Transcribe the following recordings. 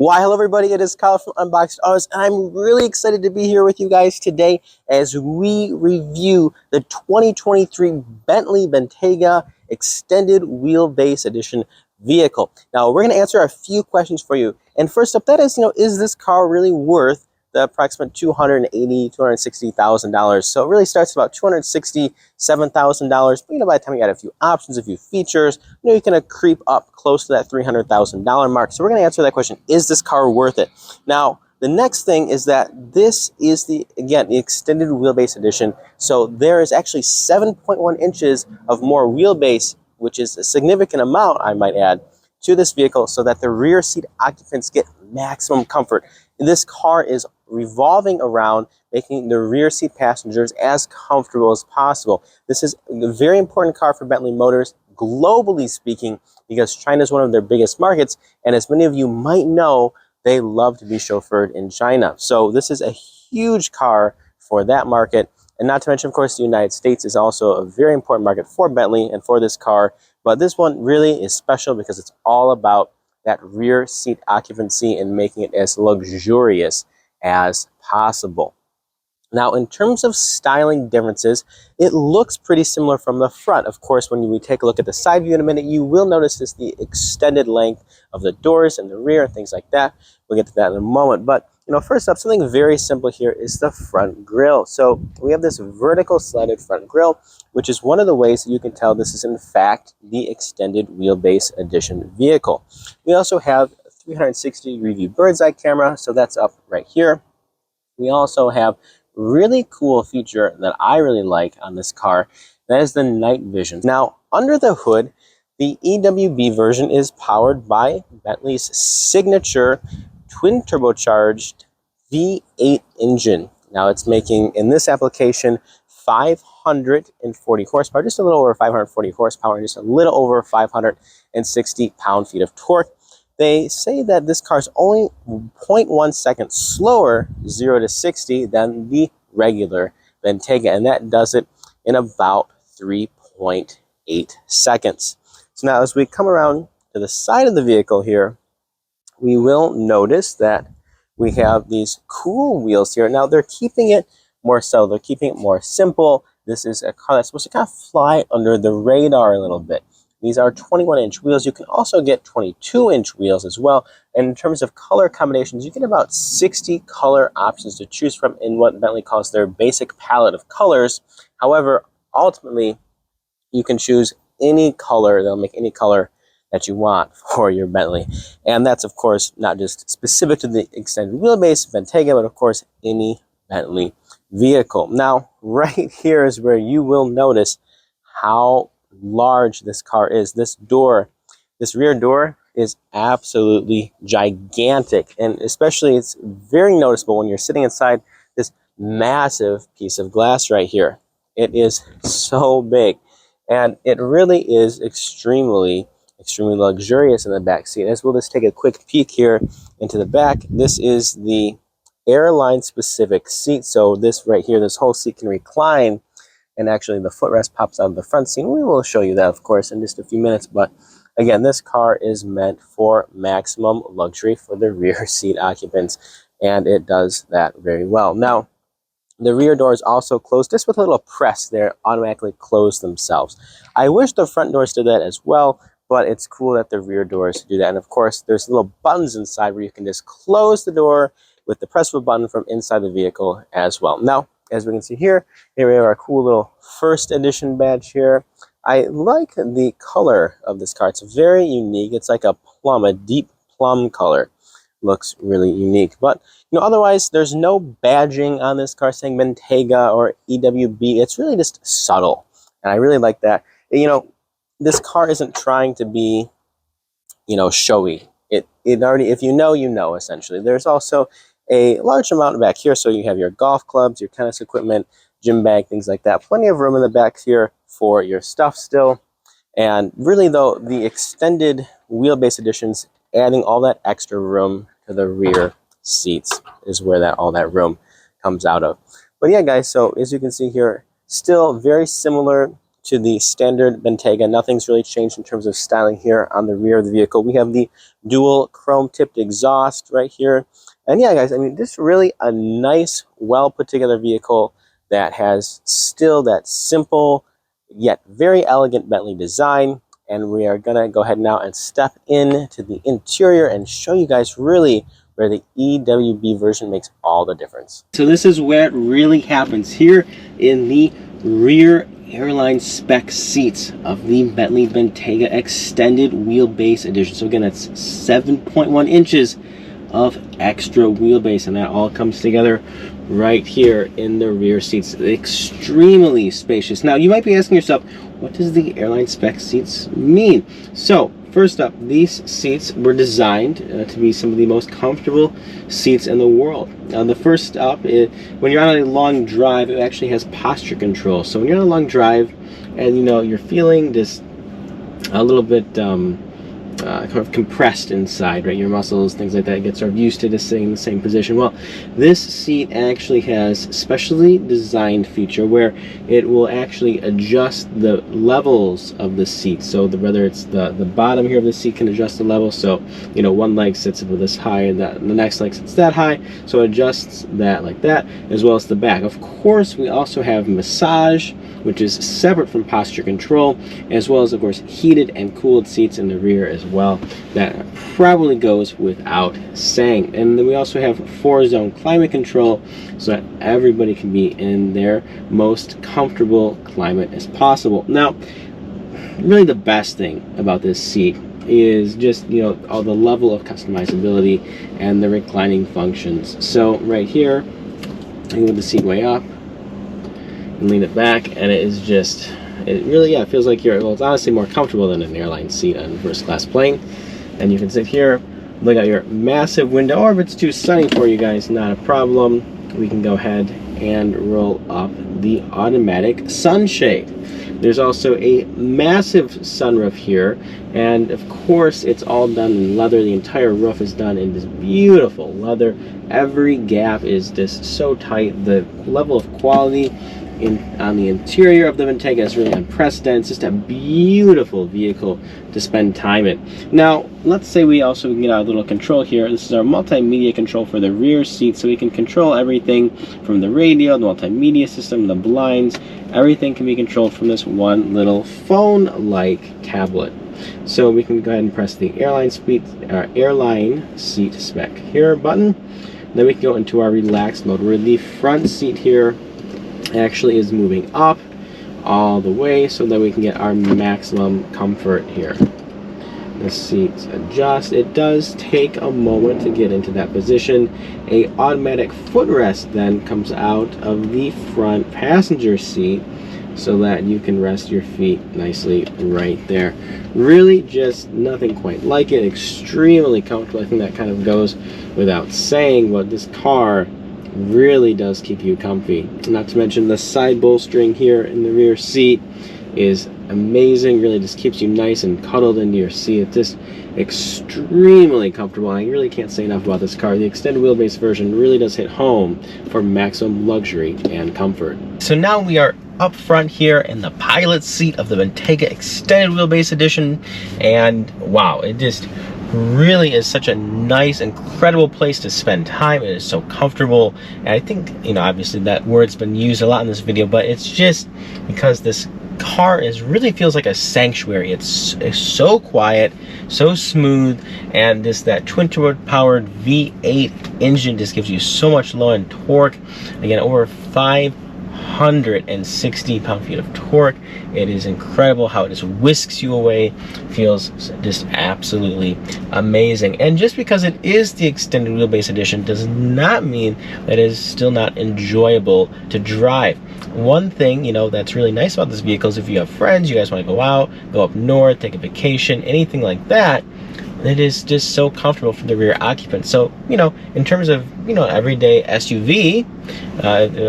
Why, hello everybody, it is Kyle from Unboxed Autos, and I'm really excited to be here with you guys today as we review the 2023 Bentley Bentayga Extended Wheelbase Edition vehicle. Now, we're going to answer a few questions for you. And first up, that is this car really worth the approximate $260,000? So it really starts about $267,000. But by the time you add a few options, a few features, you can creep up close to that $300,000 mark. So we're going to answer that question: is this car worth it? Now, the next thing is that this is the extended wheelbase edition. So there is actually 7.1 inches of more wheelbase, which is a significant amount, I might add, to this vehicle, so that the rear seat occupants get maximum comfort. This car is revolving around making the rear seat passengers as comfortable as possible. This is a very important car for Bentley Motors, globally speaking, because China is one of their biggest markets, and as many of you might know, they love to be chauffeured in China. So this is a huge car for that market, and not to mention, of course, the United States is also a very important market for Bentley and for this car. But this one really is special because it's all about that rear seat occupancy and making it as luxurious as possible. Now, in terms of styling differences, it looks pretty similar from the front. Of course, when we take a look at the side view in a minute, you will notice the extended length of the doors and the rear and things like that. We'll get to that in a moment. But first up, something very simple here is the front grille. So we have this vertical slanted front grille, which is one of the ways that you can tell this is in fact the extended wheelbase edition vehicle. We also have a 360-degree view bird's eye camera, so that's up right here. We also have really cool feature that I really like on this car. That is the night vision. Now, under the hood, the EWB version is powered by Bentley's signature twin turbocharged V8 engine. Now it's making, in this application, 540 horsepower, just a little over 540 horsepower, and just a little over 560 pound-feet of torque. They say that this car is only 0.1 seconds slower, 0 to 60, than the regular Bentayga, and that does it in about 3.8 seconds. So now as we come around to the side of the vehicle here, we will notice that we have these cool wheels here. Now they're keeping it more subtle, they're keeping it more simple. This is a car that's supposed to kind of fly under the radar a little bit. These are 21-inch wheels. You can also get 22-inch wheels as well. And in terms of color combinations, you get about 60 color options to choose from in what Bentley calls their basic palette of colors. However, ultimately, you can choose any color. They'll make any color that you want for your Bentley. And that's, of course, not just specific to the extended wheelbase Bentayga, but of course, any Bentley vehicle. Now, right here is where you will notice how large this car is. This rear door is absolutely gigantic, and especially it's very noticeable when you're sitting inside this massive piece of glass right here. It is so big, and it really is extremely luxurious in the back seat. As we'll just take a quick peek here into the back, this is the airline specific seat. So this right here, this whole seat can recline, and actually the footrest pops out of the front seat. We will show you that, of course, in just a few minutes. But again, this car is meant for maximum luxury for the rear seat occupants, and it does that very well. Now, the rear doors also close just with a little press there, automatically close themselves. I wish the front doors did that as well, but it's cool that the rear doors do that. And of course, there's little buttons inside where you can just close the door with the press of a button from inside the vehicle as well. Now, as we can see here we have our cool little first edition badge here. I like the color of this car. It's very unique. It's like a plum, a deep plum color. Looks really unique. But otherwise, there's no badging on this car saying Bentayga or EWB. It's really just subtle, and I really like that. This car isn't trying to be, showy. It already, if you know, essentially. There's also a large amount back here, so you have your golf clubs, your tennis equipment, gym bag, things like that. Plenty of room in the back here for your stuff still. And really, though, the extended wheelbase editions, adding all that extra room to the rear seats is where all that room comes out of. But yeah, guys, so as you can see here, still very similar to the standard Bentayga. Nothing's really changed in terms of styling here on the rear of the vehicle. We have the dual chrome-tipped exhaust right here. And yeah, guys, I mean, this is really a nice, well-put-together vehicle that has still that simple yet very elegant Bentley design. And we are going to go ahead now and step into the interior and show you guys really where the EWB version makes all the difference. So this is where it really happens, here in the rear airline spec seats of the Bentley Bentayga Extended Wheelbase Edition. So again, that's 7.1 inches of extra wheelbase, and that all comes together right here in the rear seats. Extremely spacious. Now you might be asking yourself, what does the airline spec seats mean? So first up, these seats were designed to be some of the most comfortable seats in the world. Now the first up is when you're on a long drive, it actually has posture control. So when you're on a long drive and you're feeling just a little bit kind of compressed inside, right? Your muscles, things like that, get sort of used to just sitting in the same position. Well, this seat actually has a specially designed feature where it will actually adjust the levels of the seat. So whether it's the bottom here of the seat can adjust the level. So one leg sits with this high and the next leg sits that high. So it adjusts that like that, as well as the back. Of course, we also have massage, which is separate from posture control, as well as, of course, heated and cooled seats in the rear as well. That probably goes without saying. And then we also have 4-zone climate control, so that everybody can be in their most comfortable climate as possible. Now, really the best thing about this seat is just all the level of customizability and the reclining functions. So right here, you can move the seat way up and lean it back, and it is just, it really, yeah, it feels like well, it's honestly more comfortable than an airline seat on a first class plane. And you can sit here, look out your massive window, or if it's too sunny for you guys, not a problem. We can go ahead and roll up the automatic sunshade. There's also a massive sunroof here, and of course it's all done in leather. The entire roof is done in this beautiful leather. Every gap is just so tight. The level of quality on the interior of the Bentayga is really unprecedented. It's just a beautiful vehicle to spend time in. Now, let's say we also can get our little control here. This is our multimedia control for the rear seat, so we can control everything from the radio, the multimedia system, the blinds. Everything can be controlled from this one little phone-like tablet. So we can go ahead and press the airline seat spec here button. Then we can go into our relaxed mode, where the front seat here actually is moving up all the way so that we can get our maximum comfort here. The seats adjust. It does take a moment to get into that position. A automatic footrest then comes out of the front passenger seat so that you can rest your feet nicely right there. Really just nothing quite like it. Extremely comfortable. I think that kind of goes without saying, but this car really does keep you comfy. Not to mention the side bolstering here in the rear seat is amazing. Really just keeps you nice and cuddled into your seat. It's just extremely comfortable. I really can't say enough about this car. The extended wheelbase version really does hit home for maximum luxury and comfort. So now we are up front here in the pilot seat of the Bentayga Extended Wheelbase Edition, and wow, it just really is such a nice, incredible place to spend time. It is so comfortable, and I think, obviously that word's been used a lot in this video, but it's just because this car really feels like a sanctuary. It's so quiet, so smooth, and that twin-turbo powered V8 engine just gives you so much low-end torque. Again, over 560 pound-feet of torque. It is incredible how it just whisks you away. Feels just absolutely amazing. And just because it is the extended wheelbase edition does not mean that it is still not enjoyable to drive. One thing, that's really nice about this vehicle is if you have friends, you guys want to go out, go up north, take a vacation, anything like that, it is just so comfortable for the rear occupant. So, you know, in terms of, you know, everyday SUV,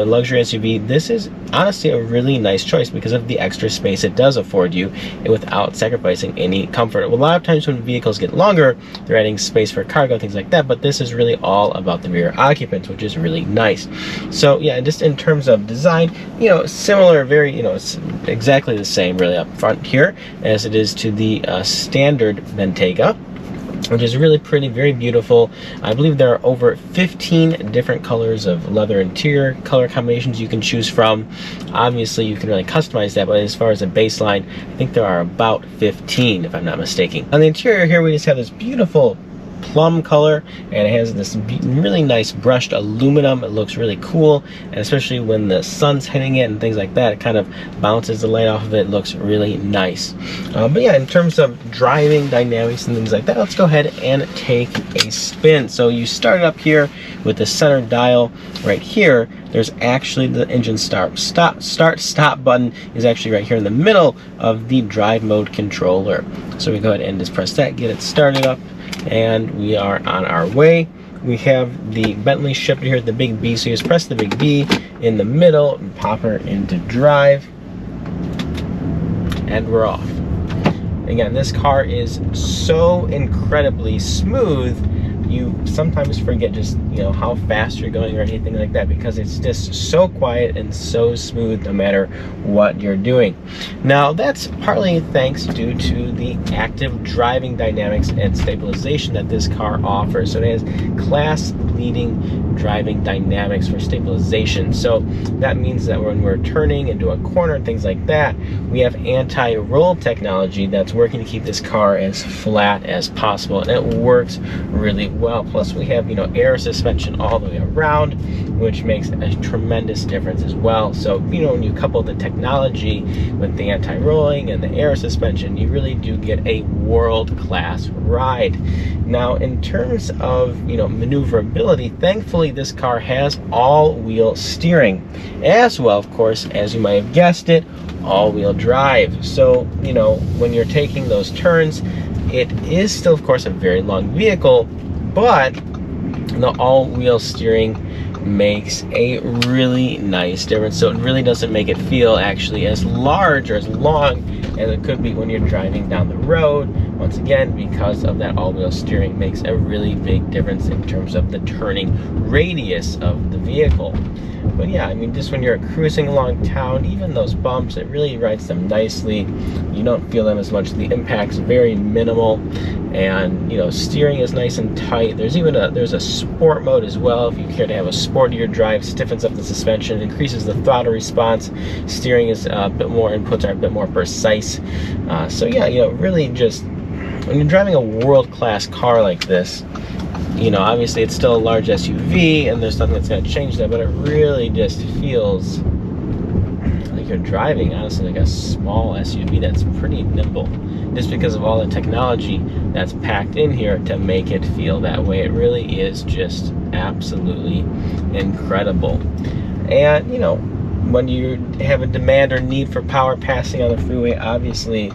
luxury SUV, this is honestly a really nice choice because of the extra space it does afford you without sacrificing any comfort. A lot of times when vehicles get longer, they're adding space for cargo, things like that, but this is really all about the rear occupants, which is really nice. So yeah, just in terms of design, you know, similar, very, you know, it's exactly the same really up front here as it is to the standard Bentayga, which is really pretty, very beautiful. I believe there are over 15 different colors of leather interior color combinations you can choose from. Obviously, you can really customize that, but as far as a baseline, I think there are about 15, if I'm not mistaken. On the interior here, we just have this beautiful plum color, and it has this really nice brushed aluminum. It looks really cool, and especially when the sun's hitting it and things like that, it kind of bounces the light off of it. It looks really nice. But yeah, in terms of driving dynamics and things like that, let's go ahead and take a spin. So you start up here with the center dial right here. There's actually the engine start stop button is actually right here in the middle of the drive mode controller. So we go ahead and just press that, get it started up, and we are on our way. We have the Bentley shifter here at the big B, so you just press the big B in the middle and pop her into drive, and we're off. Again, this car is so incredibly smooth, you sometimes forget just, you know, how fast you're going or anything like that, because it's just so quiet and so smooth no matter what you're doing. Now that's partly thanks due to the active driving dynamics and stabilization that this car offers. So it has class-leading driving dynamics for stabilization. So that means that when we're turning into a corner and things like that, we have anti-roll technology that's working to keep this car as flat as possible, and it works really well. Plus we have, you know, air suspension all the way around, which makes a tremendous difference as well. So, you know, when you couple the technology with the anti-rolling and the air suspension, you really do get a world-class ride. Now, in terms of, you know, maneuverability, thankfully this car has all-wheel steering, as well, of course, as you might have guessed it, all-wheel drive. So, you know, when you're taking those turns, it is still, of course, a very long vehicle, but the all-wheel steering makes a really nice difference. So it really doesn't make it feel actually as large or as long as it could be when you're driving down the road. Once again, because of that all-wheel steering, makes a really big difference in terms of the turning radius of the vehicle. But yeah, I mean, just when you're cruising along town, even those bumps, it really rides them nicely. You don't feel them as much. The impact's very minimal, and, you know, steering is nice and tight. There's even there's a sport mode as well if you care to have a sportier drive. Stiffens up the suspension, increases the throttle response. Steering is a bit more, inputs are a bit more precise. So yeah, you know, really just when you're driving a world-class car like this, you know, obviously it's still a large SUV and there's nothing that's going to change that, but it really just feels like you're driving, honestly, like a small SUV that's pretty nimble, just because of all the technology that's packed in here to make it feel that way. It really is just absolutely incredible. And, you know, when you have a demand or need for power, passing on the freeway obviously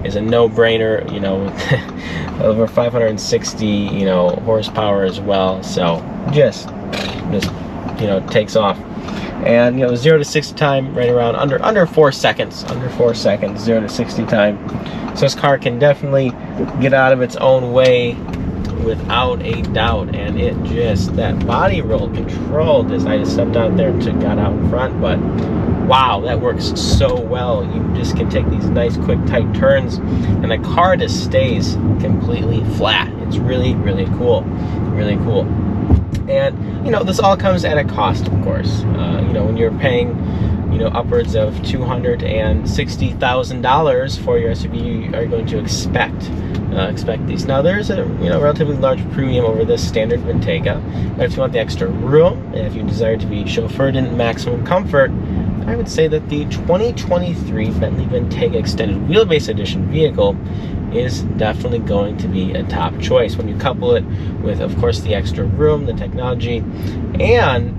is a no-brainer, you know, with over 560, you know, horsepower as well. So just you know, takes off. And, you know, 0 to 60 time right around under 4 seconds, 0 to 60 time. So this car can definitely get out of its own way without a doubt. And it just, that body roll control, I just stepped out there and got out in front, but wow, that works so well. You just can take these nice quick tight turns and the car just stays completely flat. It's really, really cool. Really cool. And, you know, this all comes at a cost, of course. You know, when you're paying, you know, upwards of $260,000 for your SUV, you are going to expect these. Now, there's a, you know, relatively large premium over this standard Bentayga, but if you want the extra room, and if you desire to be chauffeured in maximum comfort, I would say that the 2023 Bentley Bentayga Extended Wheelbase Edition vehicle is definitely going to be a top choice when you couple it with, of course, the extra room, the technology, and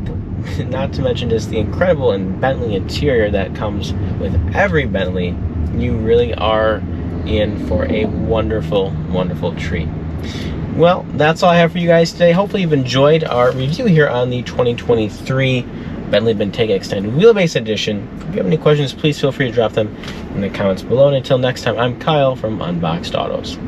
not to mention just the incredible and Bentley interior that comes with every Bentley. You really are in for a wonderful, wonderful treat. Well, that's all I have for you guys today. Hopefully you've enjoyed our review here on the 2023 Bentley Bentayga Extended Wheelbase Edition. If you have any questions, please feel free to drop them in the comments below. And until next time, I'm Kyle from Unboxed Autos.